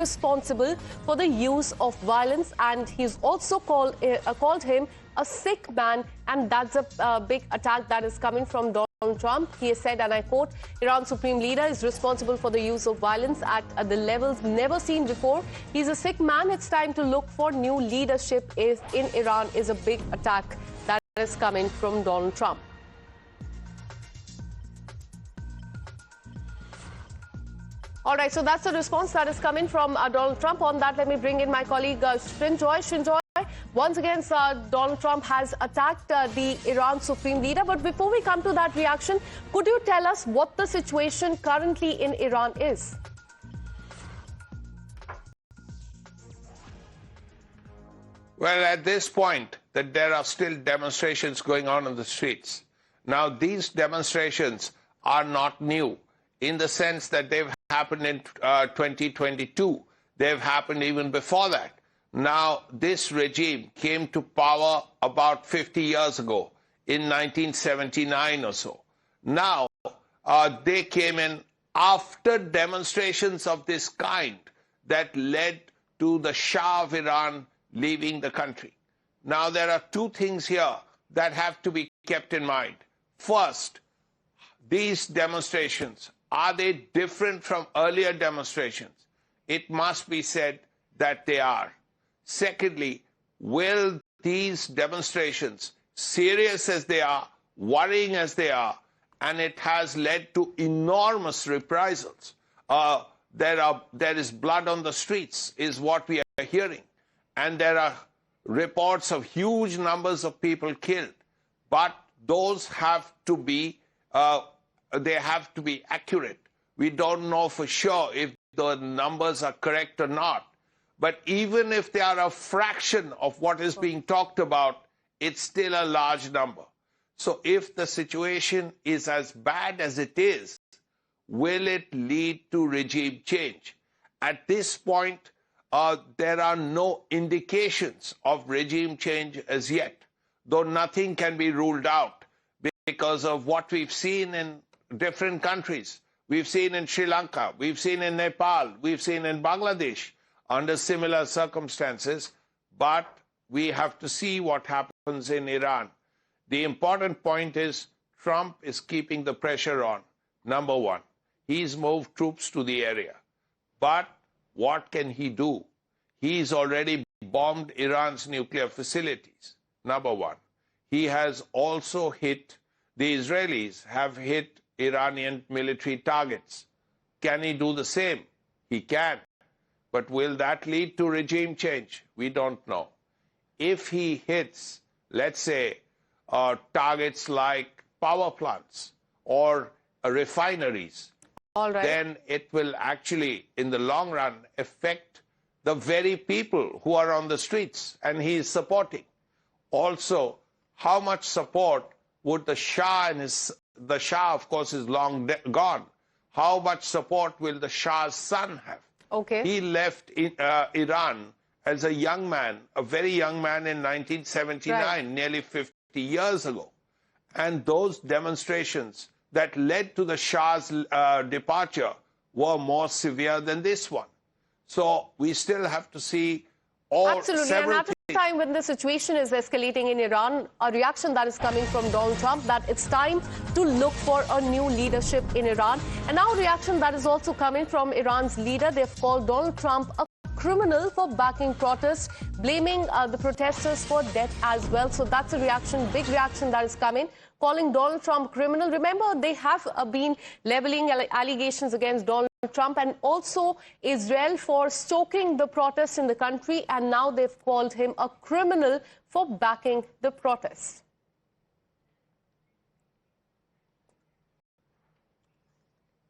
responsible for the use of violence, and he's also called him a sick man, and that's a big attack that is coming from Donald Trump. He has said, and I quote, Iran's supreme leader is responsible for the use of violence at the levels never seen before. He's a sick man. It's time to look for new leadership in Iran is a big attack that is coming from Donald Trump. All right, so that's the response that is coming from Donald Trump. On that, let me bring in my colleague Srinjoy. Srinjoy, once again, Donald Trump has attacked the Iran supreme leader. But before we come to that reaction, could you tell us what the situation currently in Iran is? Well, at this point, that there are still demonstrations going on the streets. Now, these demonstrations are not new in the sense that they've happened in 2022. They've happened even before that. Now, this regime came to power about 50 years ago, in 1979 or so. Now, they came in after demonstrations of this kind that led to the Shah of Iran leaving the country. Now, there are two things here that have to be kept in mind. First, these demonstrations, are they different from earlier demonstrations? It must be said that they are. Secondly, will these demonstrations, serious as they are, worrying as they are, and it has led to enormous reprisals. There is blood on the streets, is what we are hearing. And there are reports of huge numbers of people killed. But those have to be they have to be accurate. We don't know for sure if the numbers are correct or not. But even if they are a fraction of what is being talked about, it's still a large number. So if the situation is as bad as it is, will it lead to regime change? At this point, there are no indications of regime change as yet, though nothing can be ruled out because of what we've seen in different countries. We've seen in Sri Lanka, we've seen in Nepal, we've seen in Bangladesh under similar circumstances, but we have to see what happens in Iran. The important point is Trump is keeping the pressure on. Number one, he's moved troops to the area. But what can he do? He's already bombed Iran's nuclear facilities, number one. He has also hit, the Israelis have hit Iranian military targets. Can he do the same? He can. But will that lead to regime change? We don't know. If he hits, let's say, targets like power plants or refineries, all right, then it will actually, in the long run, affect the very people who are on the streets and he is supporting. Also, how much support would the Shah and the Shah, of course, is long gone. How much support will the Shah's son have? Okay. He left Iran as a young man, a very young man in 1979, right, nearly 50 years ago. And those demonstrations that led to the Shah's departure were more severe than this one. So we still have to see absolutely, and at a time when the situation is escalating in Iran, a reaction that is coming from Donald Trump that it's time to look for a new leadership in Iran. And now a reaction that is also coming from Iran's leader. They've called Donald Trump a criminal for backing protests, blaming the protesters for death as well. So that's a reaction, big reaction that is coming, calling Donald Trump criminal. Remember, they have been leveling allegations against Donald Trump and also Israel for stoking the protests in the country, and now they've called him a criminal for backing the protests.